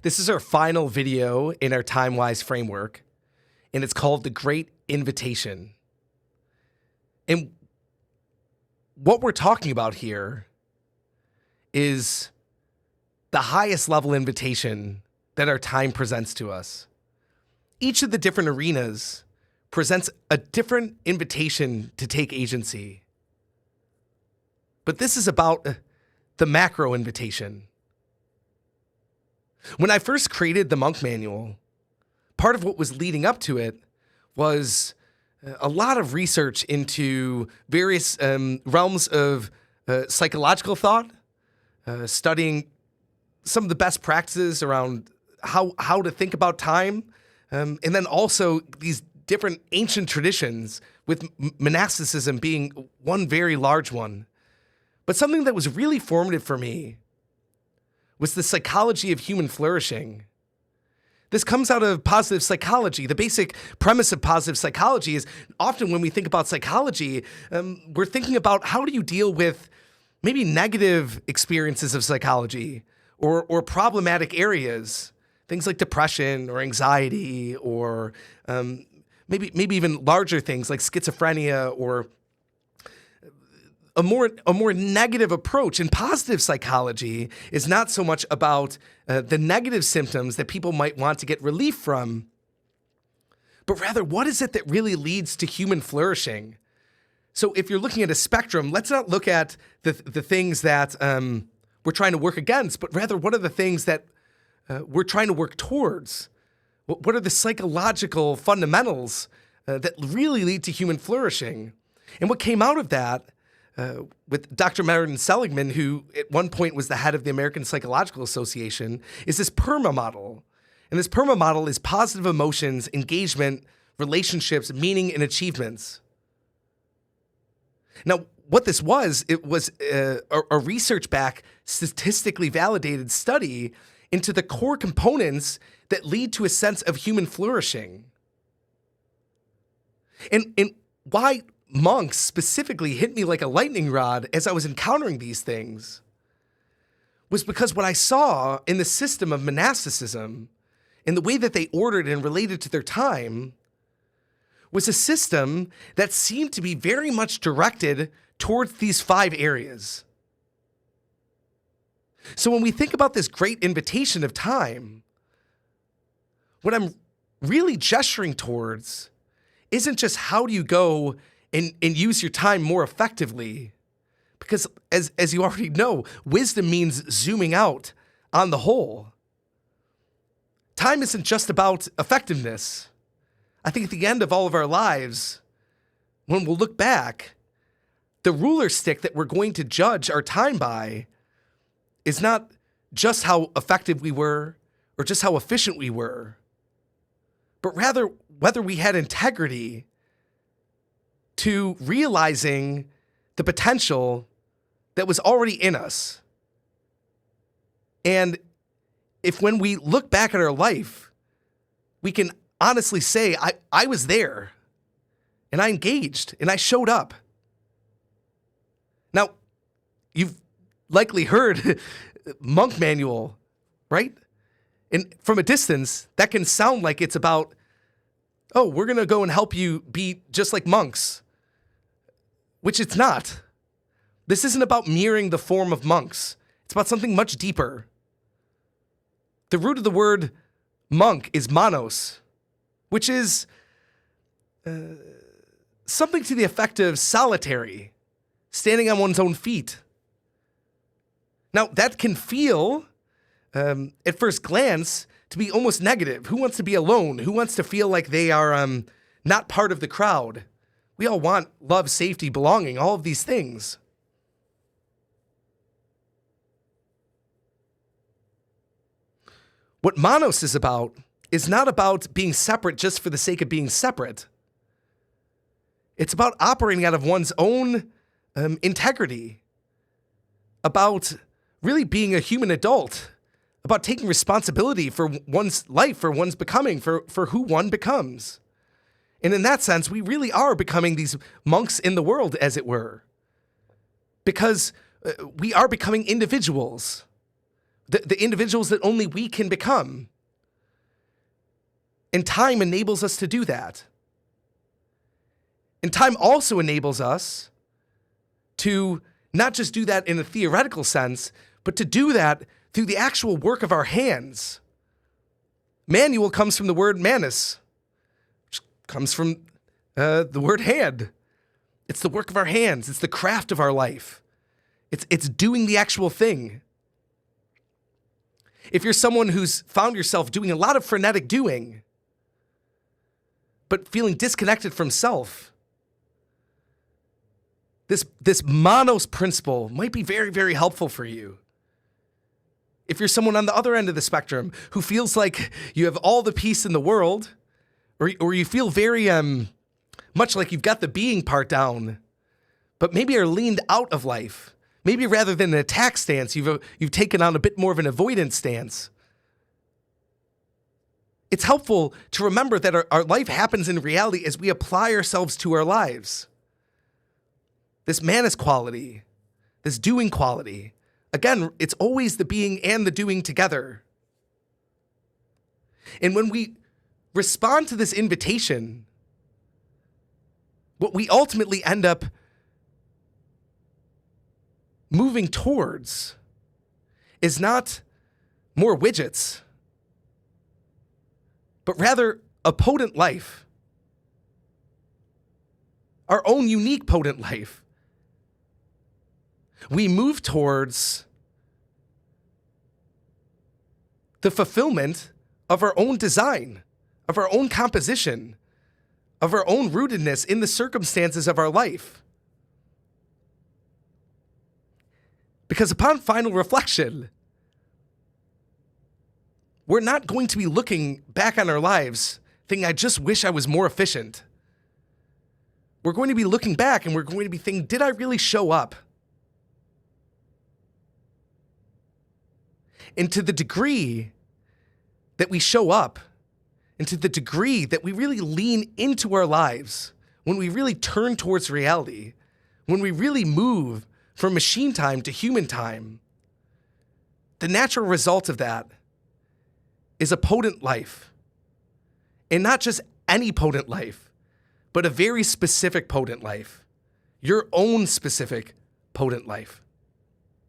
This is our final video in our TimeWise framework, and it's called The Great Invitation. And what we're talking about here is the highest level invitation that our time presents to us. Each of the different arenas presents a different invitation to take agency. But this is about the macro invitation. When I first created the Monk Manual, part of what was leading up to it was a lot of research into various realms of psychological thought, studying some of the best practices around how to think about time, and then also these different ancient traditions, with monasticism being one very large one. But something that was really formative for me was the psychology of human flourishing. This comes out of positive psychology. The basic premise of positive psychology is often when we think about psychology, we're thinking about how do you deal with maybe negative experiences of psychology or problematic areas, things like depression or anxiety or maybe even larger things like schizophrenia or a more negative approach. And positive psychology is not so much about the negative symptoms that people might want to get relief from, but rather what is it that really leads to human flourishing? So if you're looking at a spectrum, let's not look at the things that we're trying to work against, but rather what are the things that we're trying to work towards? What are the psychological fundamentals that really lead to human flourishing? And what came out of that with Dr. Martin Seligman, who at one point was the head of the American Psychological Association, is this PERMA model. And this PERMA model is positive emotions, engagement, relationships, meaning, and achievements. Now, what this was, it was a research-backed, statistically validated study into the core components that lead to a sense of human flourishing. And why monks specifically hit me like a lightning rod as I was encountering these things was because what I saw in the system of monasticism, in the way that they ordered and related to their time, was a system that seemed to be very much directed towards these 5 areas. So when we think about this great invitation of time, what I'm really gesturing towards isn't just how do you go and use your time more effectively, because as you already know, wisdom means zooming out on the whole. Time isn't just about effectiveness. I think at the end of all of our lives, when we'll look back, the ruler stick that we're going to judge our time by is not just how effective we were or just how efficient we were, but rather whether we had integrity to realizing the potential that was already in us. And if when we look back at our life, we can honestly say, I was there, and I engaged, and I showed up. Now, you've likely heard Monk Manual, right? And from a distance, that can sound like it's about, oh, we're going to go and help you be just like monks, which it's not. This isn't about mirroring the form of monks. It's about something much deeper. The root of the word monk is monos, which is something to the effect of solitary, standing on one's own feet. Now, that can feel, at first glance, to be almost negative. Who wants to be alone? Who wants to feel like they are not part of the crowd? We all want love, safety, belonging, all of these things. What monos is not about being separate just for the sake of being separate. It's about operating out of one's own integrity, about really being a human adult, about taking responsibility for one's life, for one's becoming, for who one becomes. And in that sense, we really are becoming these monks in the world, as it were, because we are becoming individuals. the individuals that only we can become. And time enables us to do that. And time also enables us to not just do that in a theoretical sense, but to do that through the actual work of our hands. Manual comes from the word manus, which comes from the word hand. It's the work of our hands. It's the craft of our life. It's doing the actual thing. If you're someone who's found yourself doing a lot of frenetic doing, but feeling disconnected from self, this monos principle might be very, very helpful for you. If you're someone on the other end of the spectrum who feels like you have all the peace in the world, or you feel very much like you've got the being part down, but maybe are leaned out of life. Maybe rather than an attack stance, you've taken on a bit more of an avoidance stance. It's helpful to remember that our life happens in reality as we apply ourselves to our lives. This manus quality, this doing quality, again, it's always the being and the doing together. And when we respond to this invitation, what we ultimately end up moving towards is not more widgets, but rather a potent life. Our own unique potent life. We move towards the fulfillment of our own design, of our own composition, of our own rootedness in the circumstances of our life. Because upon final reflection, we're not going to be looking back on our lives thinking, I just wish I was more efficient. We're going to be looking back and we're going to be thinking, did I really show up? And to the degree that we show up, and to the degree that we really lean into our lives, when we really turn towards reality, when we really move from machine time to human time, the natural result of that is a potent life. And not just any potent life, but a very specific potent life. Your own specific potent life.